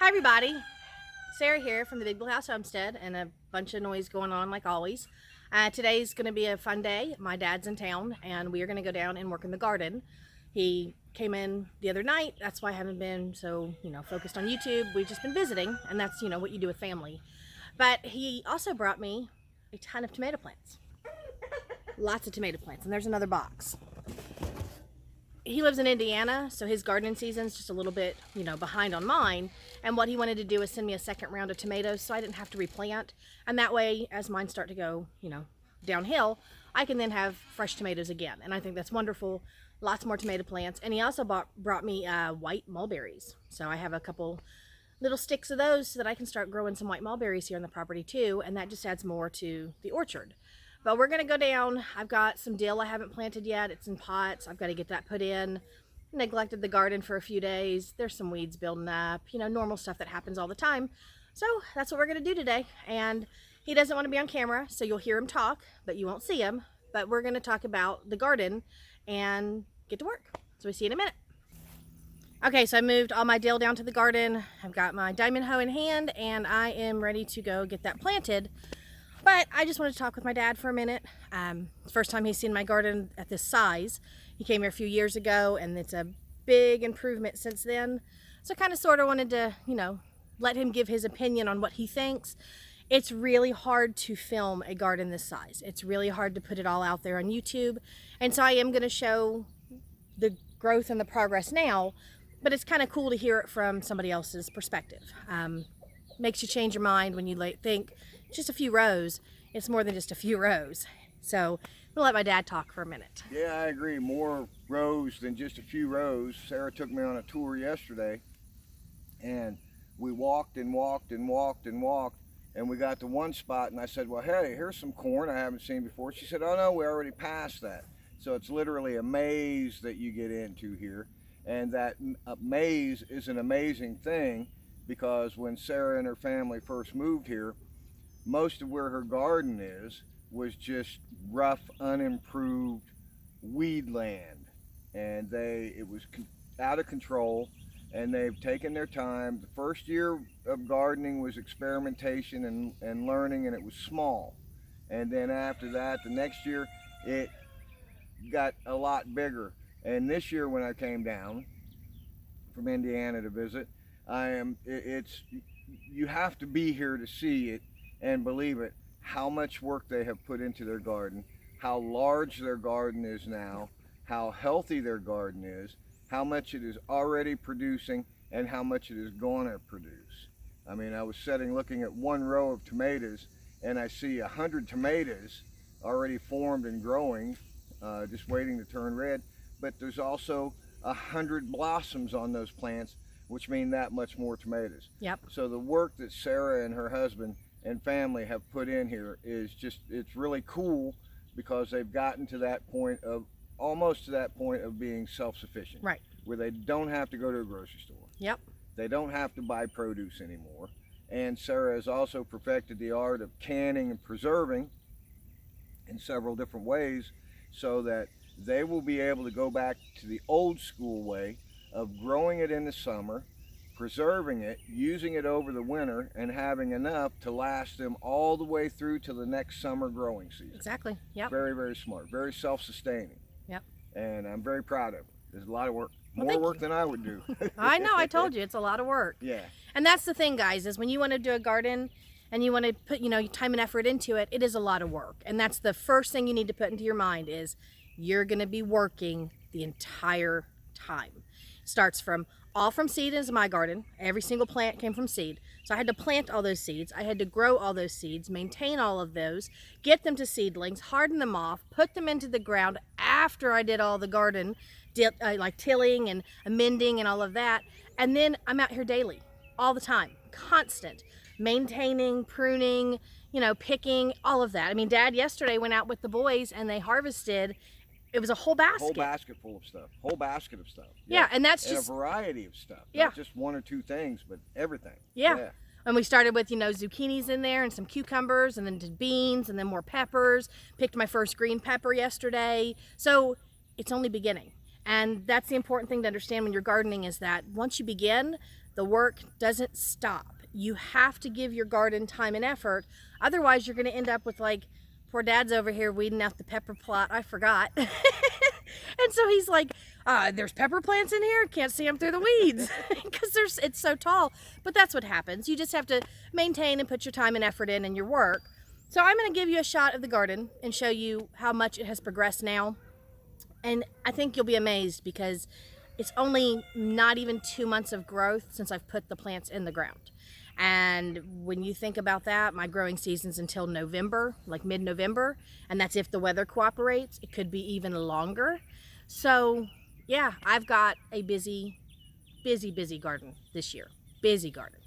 Hi everybody, Sarah here from the Big Blue House Homestead, and a bunch of noise going on like always. Today's going to be a fun day. My dad's in town and we are going to go down and work in the garden. He came in the other night, that's why I haven't been so focused on YouTube. We've just been visiting, and that's what you do with family. But he also brought me a ton of tomato plants. Lots of tomato plants, and there's another box. He lives in Indiana, so his gardening season's just a little bit, behind on mine. And what he wanted to do is send me a second round of tomatoes so I didn't have to replant. And that way, as mine start to go, downhill, I can then have fresh tomatoes again. And I think that's wonderful. Lots more tomato plants. And he also brought me white mulberries. So I have a couple little sticks of those so that I can start growing some white mulberries here on the property too. And that just adds more to the orchard. But we're going to go down. I've got some dill I haven't planted yet. It's in pots. I've got to get that put in. Neglected the garden for a few days. There's some weeds building up, normal stuff that happens all the time. So that's what we're going to do today. And he doesn't want to be on camera, so you'll hear him talk, but you won't see him. But we're going to talk about the garden and get to work. So we'll see you in a minute. Okay, so I moved all my dill down to the garden. I've got my diamond hoe in hand, and I am ready to go get that planted. But I just wanted to talk with my dad for a minute. It's the first time he's seen my garden at this size. He came here a few years ago, and it's a big improvement since then. So I kind of sort of wanted to, let him give his opinion on what he thinks. It's really hard to film a garden this size. It's really hard to put it all out there on YouTube. And so I am going to show the growth and the progress now, but it's kind of cool to hear it from somebody else's perspective. Makes you change your mind when you think just a few rows. It's more than just a few rows. So we'll let my dad talk for a minute. Yeah, I agree. More rows than just a few rows. Sarah took me on a tour yesterday, and we walked and walked and walked and walked, and we got to one spot, and I said, well, hey, here's some corn I haven't seen before. She said, oh no, we already passed that. So it's literally a maze that you get into here, and that maze is an amazing thing, because when Sarah and her family first moved here, most of where her garden was just rough, unimproved weed land, and it was out of control, and they've taken their time. The first year of gardening was experimentation and learning, and it was small. And then after that, the next year, it got a lot bigger. And this year when I came down from Indiana to visit, you have to be here to see it and believe it, how much work they have put into their garden, how large their garden is now, how healthy their garden is, how much it is already producing, and how much it is going to produce. I mean, I was looking at one row of tomatoes, and I see 100 tomatoes already formed and growing, just waiting to turn red. But there's also 100 blossoms on those plants, which mean that much more tomatoes. Yep. So the work that Sarah and her husband and family have put in here is it's really cool, because they've gotten to that point of, almost to that point of being self-sufficient. Right. Where they don't have to go to a grocery store. Yep. They don't have to buy produce anymore. And Sarah has also perfected the art of canning and preserving in several different ways, so that they will be able to go back to the old school way of growing it in the summer, preserving it, using it over the winter, and having enough to last them all the way through to the next summer growing season. Exactly. Yep. Very, very smart, very self-sustaining. Yep. And I'm very proud of it. There's a lot of work, Well, more work than I would do. I know, I told you, it's a lot of work. Yeah. And that's the thing, guys, is when you want to do a garden and you want to put, time and effort into it, it is a lot of work. And that's the first thing you need to put into your mind is you're going to be working the entire time. Starts all from seed is my garden. Every single plant came from seed. So I had to plant all those seeds. I had to grow all those seeds, maintain all of those, get them to seedlings, harden them off, put them into the ground after I did all the garden, like tilling and amending and all of that. And then I'm out here daily, all the time, constant, maintaining, pruning, picking, all of that. I mean, Dad yesterday went out with the boys and they harvested. It was a whole basket. Whole basket full of stuff. Whole basket of stuff. Yeah, and that's and just a variety of stuff. Yeah. Not just one or two things, but everything. Yeah. And we started with, zucchinis in there and some cucumbers, and then did beans, and then more peppers. Picked my first green pepper yesterday. So it's only beginning. And that's the important thing to understand when you're gardening, is that once you begin, The work doesn't stop. You have to give your garden time and effort. Otherwise, you're going to end up with like poor Dad's over here weeding out the pepper plot. I forgot. And so he's like, there's pepper plants in here? Can't see them through the weeds because it's so tall. But that's what happens. You just have to maintain and put your time and effort in your work. So I'm going to give you a shot of the garden and show you how much it has progressed now. And I think you'll be amazed because it's only not even 2 months of growth since I've put the plants in the ground. And when you think about that, my growing season's until November, like mid-November, and that's if the weather cooperates. It could be even longer. So yeah, I've got a busy garden this year. Busy garden.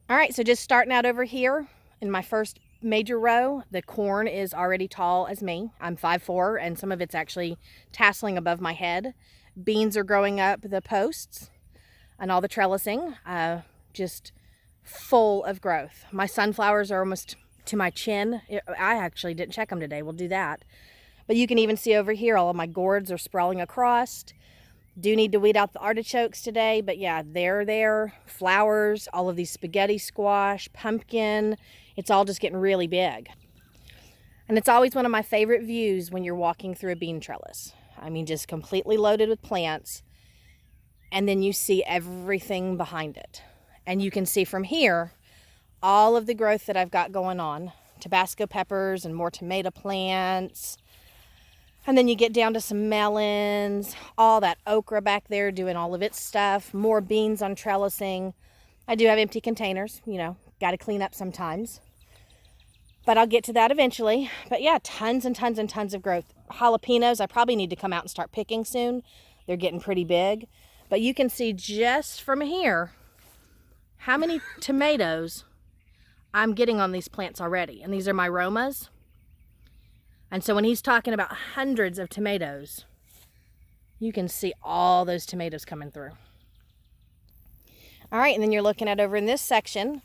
All right, so just starting out over here in my first major row, the corn is already tall as me. I'm 5'4", and some of it's actually tasseling above my head. Beans are growing up the posts and all the trellising, just full of growth. My sunflowers are almost to my chin. I actually didn't check them today. We'll do that. But you can even see over here, all of my gourds are sprawling across. Do need to weed out the artichokes today, but yeah, they're there. Flowers, all of these spaghetti squash, pumpkin, it's all just getting really big. And it's always one of my favorite views when you're walking through a bean trellis. I mean, just completely loaded with plants. And then you see everything behind it. And you can see from here all of the growth that I've got going on. Tabasco peppers and more tomato plants. And then you get down to some melons, all that okra back there doing all of its stuff, more beans on trellising. I do have empty containers, you know, got to clean up sometimes. But I'll get to that eventually. But yeah, tons and tons and tons of growth. Jalapenos, I probably need to come out and start picking soon. They're getting pretty big. But you can see just from here how many tomatoes I'm getting on these plants already. And these are my Romas. And so when he's talking about hundreds of tomatoes, you can see all those tomatoes coming through. All right, and then you're looking at over in this section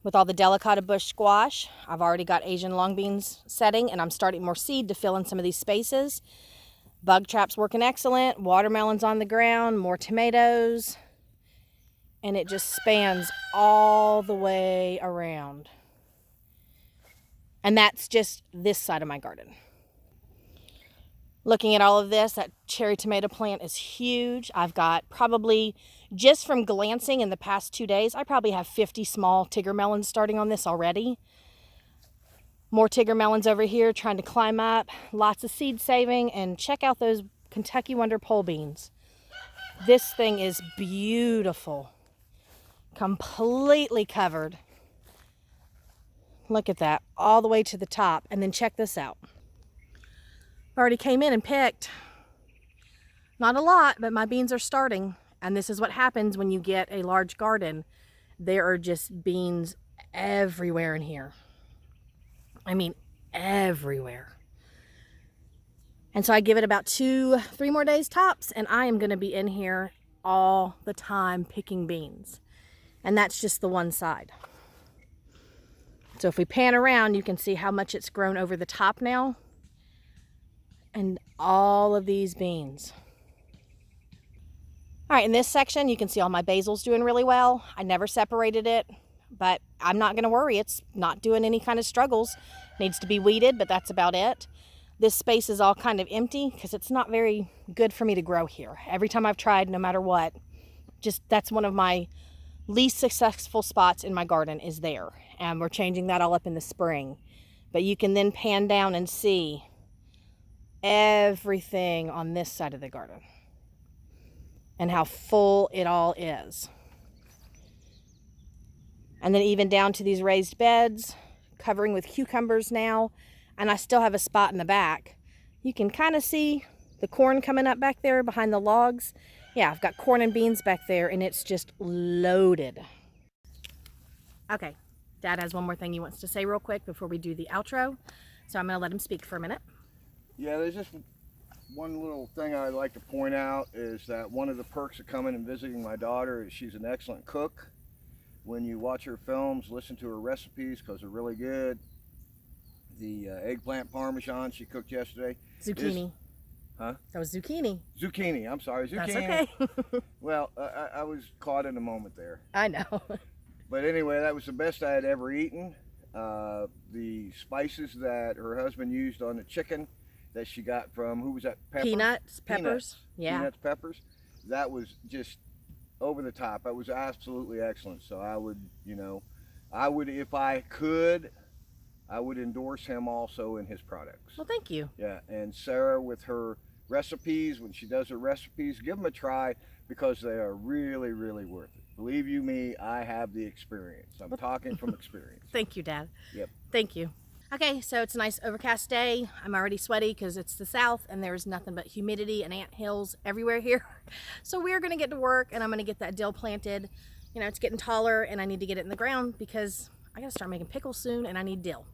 with all the delicata bush squash. I've already got Asian long beans setting, and I'm starting more seed to fill in some of these spaces. Bug trap's working excellent. Watermelons on the ground, more tomatoes. And it just spans all the way around. And that's just this side of my garden. Looking at all of this, that cherry tomato plant is huge. I've got probably, just from glancing in the past 2 days, I probably have 50 small Tigger melons starting on this already. More Tigger melons over here trying to climb up. Lots of seed saving. And check out those Kentucky Wonder pole beans. This thing is beautiful. Completely covered. Look at that. All the way to the top. And then check this out. I already came in and picked. Not a lot, but my beans are starting. And this is what happens when you get a large garden. There are just beans everywhere in here. I mean, everywhere. And so I give it about 2-3 more days tops, and I am going to be in here all the time picking beans. And that's just the one side. So if we pan around, you can see how much it's grown over the top now. And all of these beans. All right, in this section, you can see all my basil's doing really well. I never separated it. But I'm not going to worry. It's not doing any kind of struggles. Needs to be weeded, but that's about it. This space is all kind of empty because it's not very good for me to grow here. Every time I've tried, no matter what, just that's one of my least successful spots in my garden is there. And we're changing that all up in the spring. But you can then pan down and see everything on this side of the garden and how full it all is. And then even down to these raised beds, covering with cucumbers now. And I still have a spot in the back. You can kind of see the corn coming up back there behind the logs. Yeah, I've got corn and beans back there, and it's just loaded. Okay, Dad has one more thing he wants to say real quick before we do the outro. So I'm going to let him speak for a minute. Yeah, there's just one little thing I'd like to point out is that one of the perks of coming and visiting my daughter is she's an excellent cook. When you watch her films, listen to her recipes because they're really good. The eggplant parmesan she cooked yesterday. Zucchini. Huh? That was zucchini. Zucchini. I'm sorry, zucchini. That's okay. Well, I was caught in a moment there. I know. But anyway, that was the best I had ever eaten. The spices that her husband used on the chicken that she got from, who was that? Peppers? Peanuts, peppers. Yeah. Peanuts, peppers. That was just over the top. That was absolutely excellent. So I would, if I could, I would endorse him also in his products. Well, thank you. Yeah, and Sarah with her recipes, when she does her recipes, give them a try because they are really, really worth it. Believe you me, I have the experience. I'm talking from experience. Thank you, Dad. Yep. Thank you. Okay, so it's a nice overcast day. I'm already sweaty because it's the south and there's nothing but humidity and ant hills everywhere here. So we're gonna get to work and I'm gonna get that dill planted. It's getting taller and I need to get it in the ground because I gotta start making pickles soon and I need dill.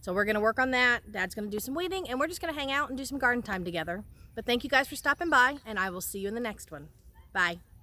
So we're gonna work on that. Dad's gonna do some weeding and we're just gonna hang out and do some garden time together. But thank you guys for stopping by and I will see you in the next one. Bye.